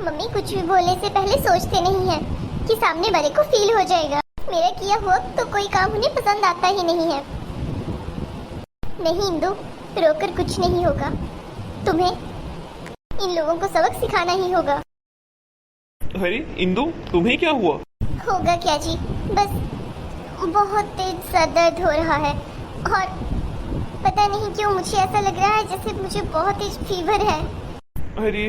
Mummy कुछ भी बोलने से पहले सोचते नहीं है कि सामने वाले को फील हो जाएगा। मेरा किया हुआ तो कोई काम उन्हें पसंद आता ही नहीं है। नहीं इंदु, रोकर कुछ नहीं होगा। तुम्हें इन लोगों को सबक सिखाना ही होगा। अरे इंदु, तुम्हें क्या हुआ? होगा क्या जी, बस बहुत तेज सर दर्द हो रहा है और पता नहीं क्यों मुझे ऐसा लग रहा है जैसे मुझे बहुत तेज फीवर है। अरे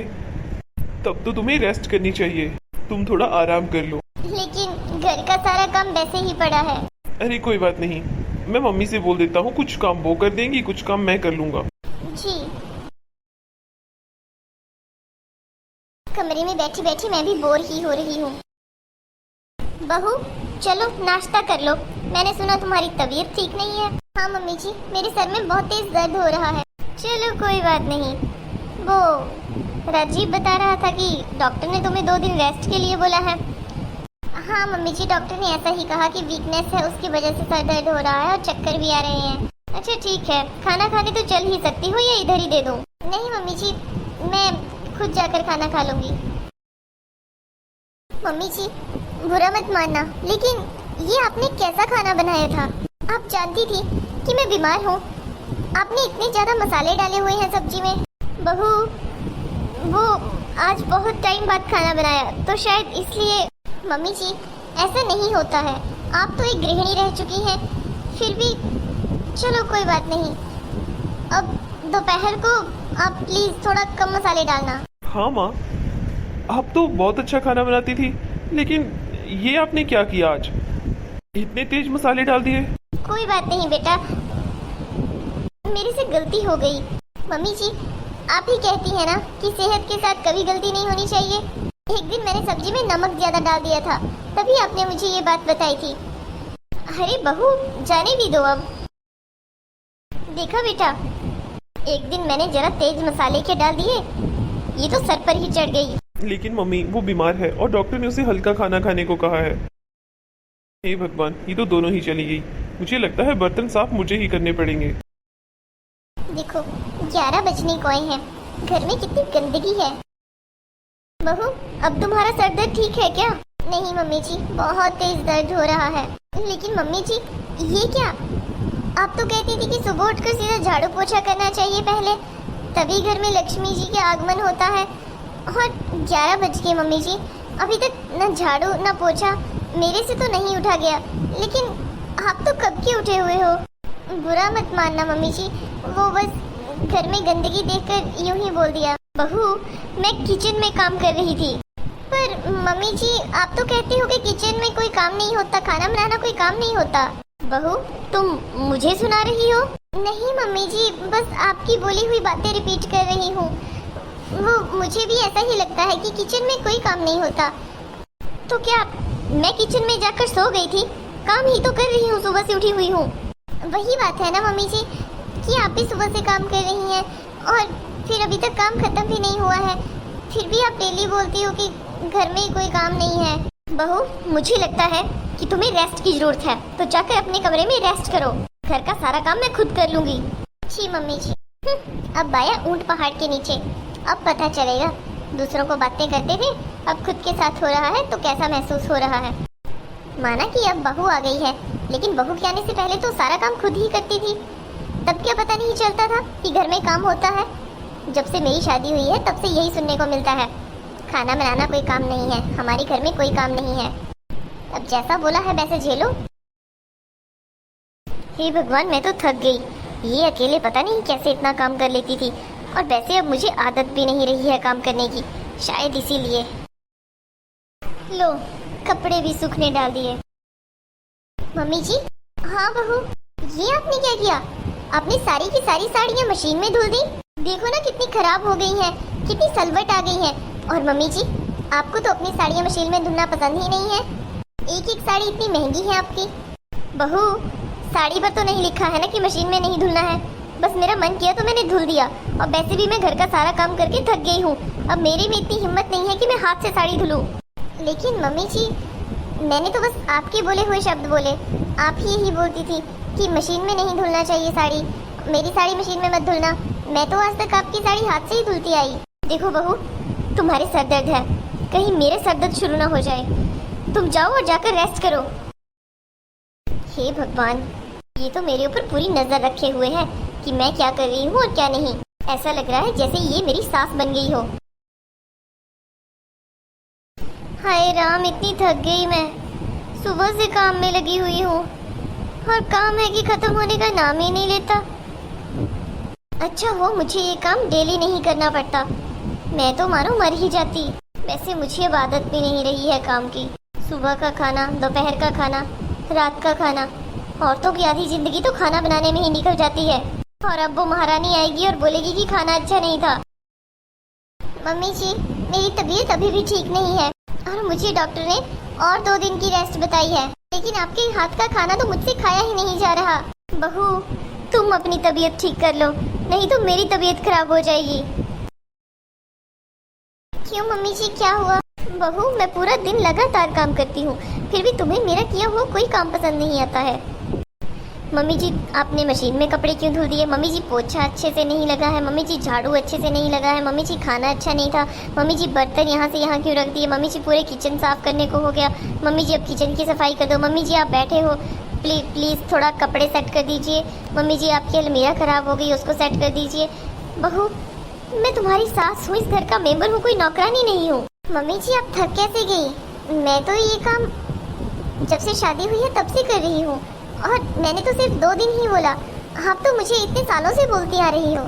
तब तो तुम्हें रेस्ट करनी चाहिए। तुम थोड़ा आराम कर लो। लेकिन घर का सारा काम वैसे ही पड़ा है। अरे कोई बात नहीं, मैं मम्मी से बोल देता हूँ, कुछ काम वो कर देंगी, कुछ काम मैं कर लूंगा। जी। कमरे में बैठी बैठी मैं भी बोर ही हो रही हूँ। बहू चलो नाश्ता कर लो। मैंने सुना तुम्हारी तबीयत ठीक नहीं है। हाँ मम्मी जी, मेरे सर में बहुत तेज दर्द हो रहा है। चलो कोई बात नहीं। वो राजीव बता रहा था कि डॉक्टर ने तुम्हें 2 दिन रेस्ट के लिए बोला है। हाँ मम्मी जी, डॉक्टर ने ऐसा ही कहा कि वीकनेस है, उसकी वजह से सर दर्द हो रहा है और चक्कर भी आ रहे हैं। अच्छा ठीक है, खाना खाने तो चल ही सकती हो या इधर ही दे दूँ? नहीं मम्मी जी, मैं खुद जाकर खाना खा लूंगी। मम्मी जी बुरा मत मानना, लेकिन ये आपने कैसा खाना बनाया था? आप जानती थी कि मैं बीमार हूँ। आपने इतने ज्यादा मसाले डाले हुए हैं सब्जी में। बहू वो आज बहुत टाइम बाद खाना बनाया तो शायद इसलिए। मम्मी जी ऐसा नहीं होता है, आप तो एक गृहिणी रह चुकी हैं, फिर भी चलो कोई बात नहीं। अब दोपहर को आप प्लीज थोड़ा कम मसाले डालना। हाँ माँ, आप तो बहुत अच्छा खाना बनाती थी, लेकिन ये आपने क्या किया आज? इतने तेज मसाले डाल दिए। कोई बात नहीं बेटा, मेरे से गलती हो गई। मम्मी जी आप ही कहती हैं ना कि सेहत के साथ कभी गलती नहीं होनी चाहिए। एक दिन मैंने सब्जी में नमक ज्यादा डाल दिया था, तभी आपने मुझे ये बात बताई थी। अरे बहू जाने भी दो अब। देखा बेटा, एक दिन मैंने जरा तेज मसाले के डाल दिए, ये तो सर पर ही चढ़ गई। लेकिन मम्मी वो बीमार है और डॉक्टर ने उसे हल्का खाना खाने को कहा है। हे भगवान, ये तो दोनों ही चली गई। मुझे लगता है बर्तन साफ मुझे ही करने पड़ेंगे। देखो 11 बजने को आए हैं, घर में कितनी गंदगी है। बहू अब तुम्हारा सर दर्द ठीक है क्या? नहीं मम्मी जी, बहुत तेज दर्द हो रहा है। लेकिन मम्मी जी ये क्या, आप तो कहती थी कि सुबह उठकर सीधा झाड़ू पोछा करना चाहिए पहले, तभी घर में लक्ष्मी जी का आगमन होता है। और 11 बज गए मम्मी जी, अभी तक न झाड़ू न पोछा। मेरे से तो नहीं उठा गया, लेकिन आप तो कब के उठे हुए हो? बुरा मत मानना मम्मी जी, वो बस घर में गंदगी देखकर यूं ही बोल दिया। बहू मैं किचन में काम कर रही थी। पर मम्मी जी आप तो कहते हो कि किचन में कोई काम नहीं होता, खाना बनाना कोई काम नहीं होता। बहू तुम मुझे सुना रही हो? नहीं मम्मी जी, बस आपकी बोली हुई बातें रिपीट कर रही हूँ। वो मुझे भी ऐसा ही लगता है कि किचन में कोई काम नहीं होता। तो क्या मैं किचन में जाकर सो गई थी? काम ही तो कर रही हूँ, सुबह से उठी हुई हूँ। वही बात है ना मम्मी जी कि आप भी सुबह से काम कर रही हैं और फिर अभी तक काम खत्म भी नहीं हुआ है, फिर भी आप डेली बोलती हो कि घर में कोई काम नहीं है। बहू मुझे लगता है कि तुम्हें रेस्ट की जरूरत है, तो जाकर अपने कमरे में रेस्ट करो। घर का सारा काम मैं खुद कर लूंगी। जी मम्मी जी। अब आया ऊंट पहाड़ के नीचे, अब पता चलेगा। दूसरों को बातें करते थे, अब खुद के साथ हो रहा है तो कैसा महसूस हो रहा है। माना कि अब बहू आ गई है, लेकिन बहू के आने से पहले तो सारा काम खुद ही करती थी। तब क्या पता नहीं चलता था कि घर में काम होता है। जब से मेरी शादी हुई है तब से यही सुनने को मिलता है, खाना बनाना कोई काम नहीं है, हमारे घर में कोई काम नहीं है। अब जैसा बोला है वैसे झेलो। हे भगवान, मैं तो थक गई। ये अकेले पता नहीं कैसे इतना काम कर लेती थी, और वैसे अब मुझे आदत भी नहीं रही है काम करने की, शायद इसीलिए। लो कपड़े भी सूखने डाल दिए। मम्मी जी। हाँ बहू, ये आपने क्या किया? आपने सारी की सारी साड़ियाँ मशीन में धुल दी। देखो ना कितनी खराब हो गई हैं, कितनी सलवट आ गई है। और मम्मी जी आपको तो अपनी साड़ियाँ मशीन में धुलना पसंद ही नहीं है। एक एक साड़ी इतनी महंगी है आपकी। बहू साड़ी पर तो नहीं लिखा है ना कि मशीन में नहीं धुलना है, बस मेरा मन किया तो मैंने धुल दिया। और वैसे भी मैं घर का सारा काम करके थक गई हूँ, अब मेरे में इतनी हिम्मत नहीं है कि मैं हाथ से साड़ी धुलूं। लेकिन मम्मी जी मैंने तो बस आपके बोले हुए शब्द बोले। आप ही यही बोलती थी कि मशीन में नहीं धुलना चाहिए साड़ी, मेरी साड़ी मशीन में मत धुलना। मैं तो आज तक आपकी साड़ी हाथ से ही धुलती आई। देखो बहू तुम्हारे सर दर्द है, कहीं मेरे सर दर्द शुरू ना हो जाए। तुम जाओ और जाकर रेस्ट करो। हे भगवान, ये तो मेरे ऊपर पूरी नजर रखे हुए है कि मैं क्या कर रही हूँ और क्या नहीं। ऐसा लग रहा है जैसे ये मेरी सास बन गई हो। हाय राम, इतनी थक गई मैं। सुबह से काम में लगी हुई हूँ और काम है कि खत्म होने का नाम ही नहीं लेता। अच्छा हो मुझे ये काम डेली नहीं करना पड़ता, मैं तो मानो मर ही जाती। वैसे मुझे अब आदत भी नहीं रही है काम की। सुबह का खाना, दोपहर का खाना, रात का खाना। औरतों की आधी जिंदगी तो खाना बनाने में ही निकल जाती है। और अब वो महारानी आएगी और बोलेगी कि खाना अच्छा नहीं था। मम्मी जी, मेरी तबीयत अभी भी ठीक नहीं है और मुझे डॉक्टर ने और 2 दिन की रेस्ट बताई है, लेकिन आपके हाथ का खाना तो मुझसे खाया ही नहीं जा रहा। बहू, तुम अपनी तबीयत ठीक कर लो, नहीं तो मेरी तबीयत खराब हो जाएगी। क्यों मम्मी जी, क्या हुआ? बहू, मैं पूरा दिन लगातार काम करती हूँ, फिर भी तुम्हें मेरा किया हुआ कोई काम पसंद नहीं आता है। मम्मी जी, आपने मशीन में कपड़े क्यों धुल दिए? मम्मी जी, पोछा अच्छे से नहीं लगा है। मम्मी जी, झाड़ू अच्छे से नहीं लगा है। मम्मी जी, खाना अच्छा नहीं था। मम्मी जी, बर्तन यहाँ से यहाँ क्यों रख दिए? मम्मी जी, पूरे किचन साफ करने को हो गया। मम्मी जी, अब किचन की सफाई कर दो। मम्मी जी, आप बैठे हो, प्लीज़ थोड़ा कपड़े सेट कर दीजिए। मम्मी जी, आपकी अलमीरा ख़राब हो गई, उसको सेट कर दीजिए। बहू, मैं तुम्हारी सास हूँ, इस घर का मेंबर हूँ, कोई नौकरानी नहीं हूँ। मम्मी जी, आप थक कैसे गई? मैं तो ये काम जब से शादी हुई है तब से कर रही हूँ और मैंने तो सिर्फ 2 दिन ही बोला। आप तो मुझे इतने सालों से बोलती आ रही हो।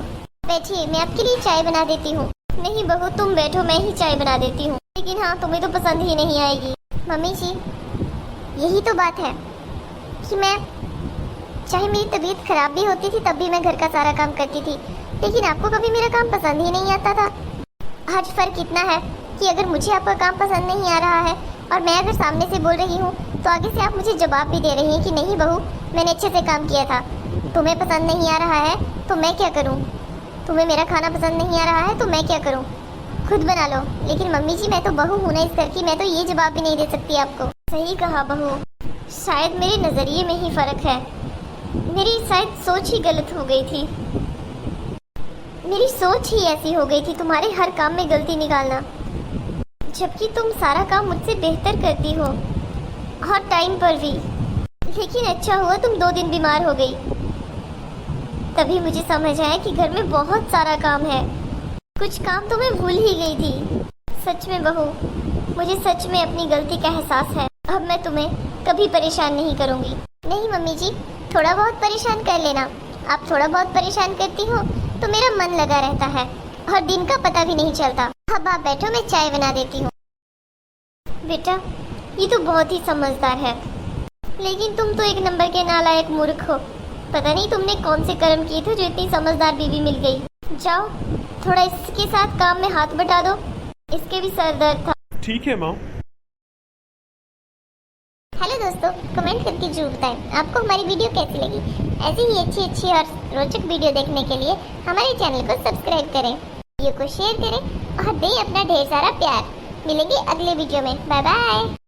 बैठिए, मैं आपके लिए चाय बना देती हूँ। नहीं बहू, तुम बैठो, मैं ही चाय बना देती हूँ। लेकिन हाँ, तुम्हें तो पसंद ही नहीं आएगी। मम्मी जी, यही तो बात है कि मैं, चाहे मेरी तबीयत खराब भी होती थी तब भी मैं घर का सारा काम करती थी, लेकिन आपको कभी मेरा काम पसंद ही नहीं आता था। आज फर्क इतना है कि अगर मुझे आपका काम पसंद नहीं आ रहा है और मैं अगर सामने से बोल रही हूँ तो आगे से आप मुझे जवाब भी दे रही हैं कि नहीं बहू, मैंने अच्छे से काम किया था। तुम्हें पसंद नहीं आ रहा है तो मैं क्या करूँ? तुम्हें मेरा खाना पसंद नहीं आ रहा है तो मैं क्या करूँ? खुद बना लो। लेकिन मम्मी जी, मैं तो बहू हूँ ना इस घर की, मैं तो ये जवाब भी नहीं दे सकती आपको। सही कहा बहू, शायद मेरे नज़रिए में ही फ़र्क है। मेरी शायद सोच ही गलत हो गई थी। मेरी सोच ही ऐसी हो गई थी, तुम्हारे हर काम में गलती निकालना, जबकि तुम सारा काम मुझसे बेहतर करती हो और टाइम पर भी। लेकिन अच्छा हुआ तुम 2 दिन बीमार हो गई, तभी मुझे समझ आया कि घर में बहुत सारा काम है। कुछ काम तो मैं भूल ही गई थी। सच में बहू, मुझे सच में अपनी गलती का एहसास है। अब मैं तुम्हें कभी परेशान नहीं करूँगी। नहीं मम्मी जी, थोड़ा बहुत परेशान कर लेना। आप थोड़ा बहुत परेशान करती हो तो मेरा मन लगा रहता है और दिन का पता भी नहीं चलता। अब आप बैठो, मैं चाय बना देती हूँ। बेटा, ये तो बहुत ही समझदार है, लेकिन तुम तो 1 नंबर के नालायक मूर्ख हो। पता नहीं तुमने कौन से कर्म किए थे जो इतनी समझदार बीवी मिल गई। जाओ, थोड़ा इसके साथ काम में हाथ बटा दो, इसके भी सर दर्द था। ठीक है माँ। हेलो दोस्तों, कमेंट करके जरूर बताएं आपको हमारी वीडियो कैसी लगी। ऐसी ही अच्छी और रोचक वीडियो देखने के लिए हमारे चैनल को सब्सक्राइब करें, वीडियो को शेयर करें और दें अपना ढेर सारा प्यार। मिलेंगे अगले वीडियो में। Bye bye.